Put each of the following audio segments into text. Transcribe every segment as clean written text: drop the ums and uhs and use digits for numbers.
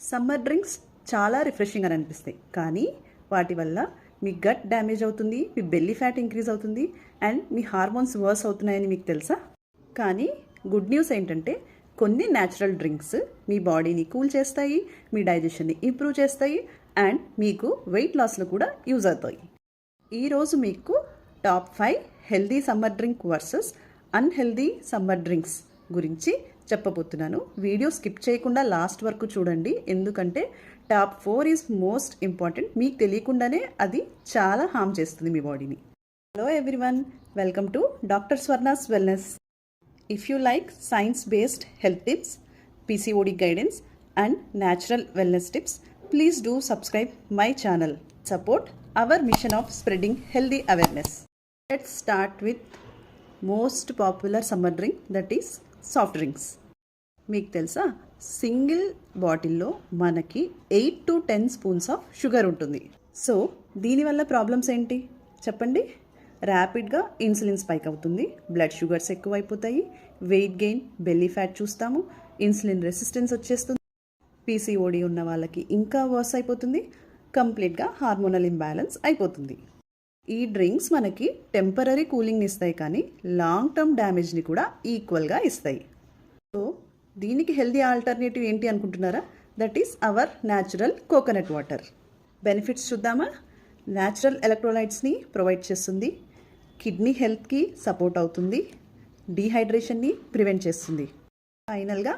Summer drinks చాలా refreshing అని అనిపిస్తాయి, కానీ వాటి వల్ల మీ గట్ డ్యామేజ్ అవుతుంది, మీ బెల్లీ ఫ్యాట్ ఇంక్రీజ్ అవుతుంది అండ్ మీ హార్మోన్స్ వర్స్ అవుతున్నాయని మీకు తెలుసా? కానీ గుడ్ న్యూస్ ఏంటంటే కొన్ని న్యాచురల్ డ్రింక్స్ మీ బాడీని కూల్ చేస్తాయి, మీ డైజెషన్ని ఇంప్రూవ్ చేస్తాయి అండ్ మీకు వెయిట్ లాస్లో కూడా యూజ్ అవుతాయి. ఈరోజు మీకు top 5 healthy summer drink versus unhealthy summer drinks గురించి చెప్పబోతున్నాను. వీడియో స్కిప్ చేయకుండా లాస్ట్ వరకు చూడండి, ఎందుకంటే టాప్ 4 ఈజ్ మోస్ట్ ఇంపార్టెంట్. మీకు తెలియకుండానే అది చాలా హార్మ్ చేస్తుంది మీ బాడీని. Hello everyone, welcome to doctor Swarna's wellness. If you like science based health tips, PCOD guidance and natural wellness tips, please do subscribe my channel. Support our mission of spreading healthy awareness. Let's start with most popular summer drink, that is soft drinks. మీకు తెలుసా, single బాటిల్లో మనకి 8 to 10 spoons of sugar ఉంటుంది. So దీనివల్ల problems ఏంటి చెప్పండి? ర్యాపిడ్గా insulin spike అవుతుంది, బ్లడ్ షుగర్స్ ఎక్కువైపోతాయి, వెయిట్ గెయిన్, బెల్లీ ఫ్యాట్ చూస్తాము, ఇన్సులిన్ రెసిస్టెన్స్ వచ్చేస్తుంది, PCOD ఉన్న వాళ్ళకి ఇంకా వర్స్ అయిపోతుంది, కంప్లీట్గా హార్మోనల్ ఇంబ్యాలెన్స్ అయిపోతుంది. ఈ డ్రింక్స్ మనకి టెంపరీ కూలింగ్ని ఇస్తాయి, కానీ లాంగ్ టర్మ్ డ్యామేజ్ని కూడా ఈక్వల్గా ఇస్తాయి. సో దీనికి హెల్దీ ఆల్టర్నేటివ్ ఏంటి అనుకుంటున్నారా? That is our natural coconut water. Benefits చూద్దామా? న్యాచురల్ ఎలక్ట్రోలైట్స్ని ప్రొవైడ్ చేస్తుంది, కిడ్నీ హెల్త్కి సపోర్ట్ అవుతుంది, డీహైడ్రేషన్ని ప్రివెంట్ చేస్తుంది, ఫైనల్గా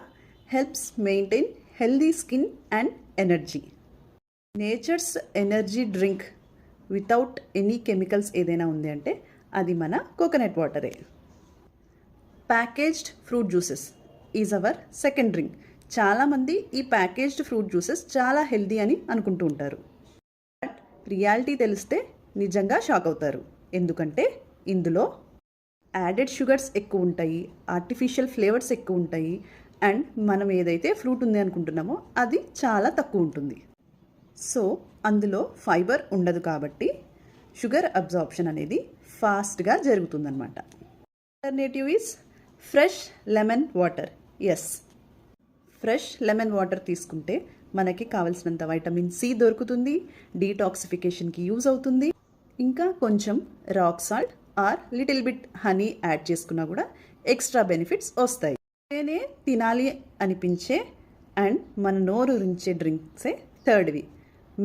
helps maintain healthy skin and energy. Nature's energy drink without any chemicals ఏదైనా ఉంది అంటే అది మన కోకోనట్ వాటరే. Packaged fruit juices is our second drink. చాలామంది ఈ ప్యాకేజ్డ్ ఫ్రూట్ జ్యూసెస్ చాలా హెల్దీ అని అనుకుంటూ ఉంటారు, బట్ రియాలిటీ తెలిస్తే నిజంగా షాక్ అవుతారు. ఎందుకంటే ఇందులో యాడెడ్ షుగర్స్ ఎక్కువ ఉంటాయి, ఆర్టిఫిషియల్ ఫ్లేవర్స్ ఎక్కువ ఉంటాయి అండ్ మనం ఏదైతే ఫ్రూట్ ఉంది అనుకుంటున్నామో అది చాలా తక్కువ ఉంటుంది. సో అందులో ఫైబర్ ఉండదు, కాబట్టి షుగర్ అబ్జార్ప్షన్ అనేది ఫాస్ట్గా జరుగుతుందన్నమాట. Alternative is fresh lemon water. Yes, fresh lemon water తీసుకుంటే మనకి కావలసినంత వైటమిన్ C దొరుకుతుంది, డీటాక్సిఫికేషన్కి యూజ్ అవుతుంది, ఇంకా కొంచెం rock salt or little bit honey add చేసుకున్నా కూడా ఎక్స్ట్రా బెనిఫిట్స్ వస్తాయి. నేనే తినాలి అనిపించే అండ్ మన నోరు రుంచే డ్రింక్సే థర్డ్వి,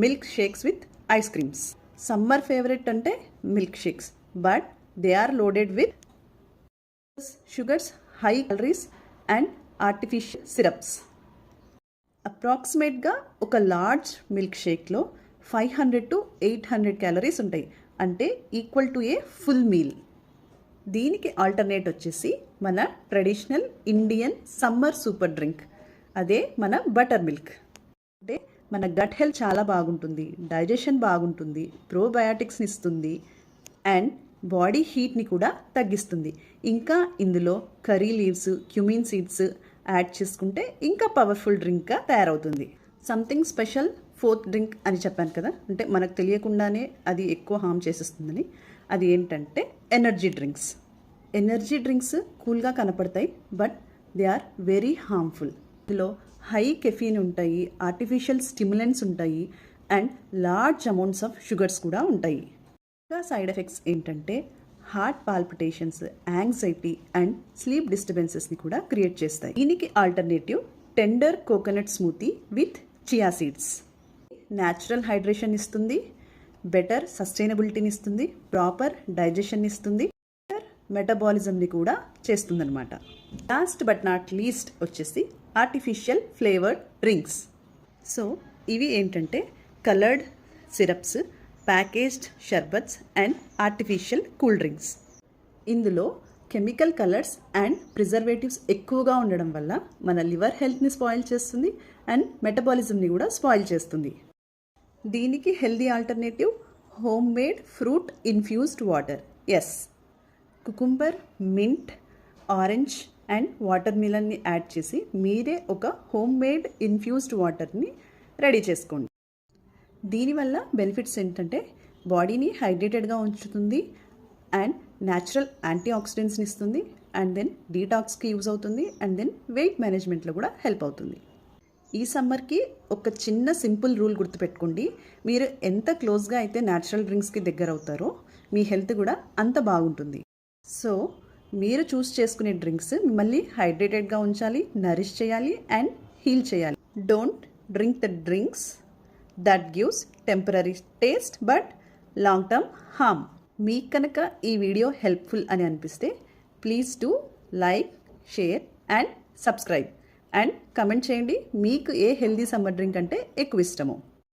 milk shakes with ice creams. Summer favourite అంటే milk shakes, but they are loaded with sugars, high calories and artificial syrups. అప్రాక్సిమేట్గా ఒక లార్జ్ మిల్క్ షేక్లో 500 to 800 క్యాలరీస్ ఉంటాయి, అంటే equal to a full meal. దీనికి ఆల్టర్నేట్ వచ్చేసి మన traditional Indian summer super drink, అదే మన బటర్ మిల్క్. అంటే మన గట్ హెల్త్ చాలా బాగుంటుంది, డైజెషన్ బాగుంటుంది, ప్రోబయాటిక్స్ని ఇస్తుంది అండ్ బాడీ హీట్ని కూడా తగ్గిస్తుంది. ఇంకా ఇందులో curry leaves, cumin seeds add చేసుకుంటే ఇంకా పవర్ఫుల్ డ్రింక్గా తయారవుతుంది. సంథింగ్ స్పెషల్ ఫోర్త్ డ్రింక్ అని చెప్పాను కదా, అంటే మనకు తెలియకుండానే అది ఎక్కువ హార్మ్ చేసేస్తుందని. అది ఏంటంటే ఎనర్జీ డ్రింక్స్. ఎనర్జీ డ్రింక్స్ కూల్గా కనపడతాయి, but they are very harmful. ఇందులో హై కెఫీన్ ఉంటాయి, ఆర్టిఫిషియల్ స్టిమ్యులెంట్స్ ఉంటాయి and large amounts of sugars కూడా ఉంటాయి. ఇంకా సైడ్ ఎఫెక్ట్స్ ఏంటంటే heart palpitations, anxiety and sleep డిస్టర్బెన్సెస్ని కూడా క్రియేట్ చేస్తాయి. దీనికి alternative tender coconut smoothie with chia seeds. Natural hydration ఇస్తుంది, బెటర్ సస్టైనబిలిటీని ఇస్తుంది, ప్రాపర్ డైజెషన్ ఇస్తుంది, మెటబాలిజంని కూడా చేస్తుందన్నమాట. లాస్ట్ బట్ నాట్ లీస్ట్ వచ్చేసి ఆర్టిఫిషియల్ ఫ్లేవర్డ్ డ్రింక్స్. సో ఇవి ఏంటంటే coloured syrups, packaged షర్బత్స్ and artificial cool drinks. ఇందులో కెమికల్ కలర్స్ అండ్ ప్రిజర్వేటివ్స్ ఎక్కువగా ఉండడం వల్ల మన లివర్ హెల్త్ని స్పాయిల్ చేస్తుంది అండ్ మెటబాలిజంని కూడా స్పాయిల్ చేస్తుంది. దీనికి healthy alternative home made fruit infused water. Yes, cucumber, mint, orange and water మిలన్ని యాడ్ చేసి మీరే ఒక హోమ్ మేడ్ ఇన్ఫ్యూజ్డ్ వాటర్ని రెడీ చేసుకోండి. దీనివల్ల బెనిఫిట్స్ ఏంటంటే బాడీని హైడ్రేటెడ్గా ఉంచుతుంది అండ్ న్యాచురల్ యాంటీ ఆక్సిడెంట్స్ని ఇస్తుంది అండ్ దెన్ డీటాక్స్కి యూజ్ అవుతుంది అండ్ దెన్ వెయిట్ మేనేజ్మెంట్లో కూడా హెల్ప్ అవుతుంది. ఈ సమ్మర్కి ఒక చిన్న సింపుల్ రూల్ గుర్తుపెట్టుకోండి. మీరు ఎంత క్లోజ్గా అయితే న్యాచురల్ డ్రింక్స్కి దగ్గర అవుతారో మీ హెల్త్ కూడా అంత బాగుంటుంది. సో మీరు చూస్ చేసుకునే డ్రింక్స్ మిమ్మల్ని హైడ్రేటెడ్గా ఉంచాలి, నరిష్ చేయాలి అండ్ హీల్ చేయాలి. Don't drink the drinks that gives temporary taste but long term harm. మీకు కనుక ఈ వీడియో హెల్ప్ఫుల్ అని అనిపిస్తే please do like, share and subscribe and comment చేయండి మీకు ఏ హెల్దీ సమ్మర్ డ్రింక్ అంటే ఎక్కువ ఇష్టమో.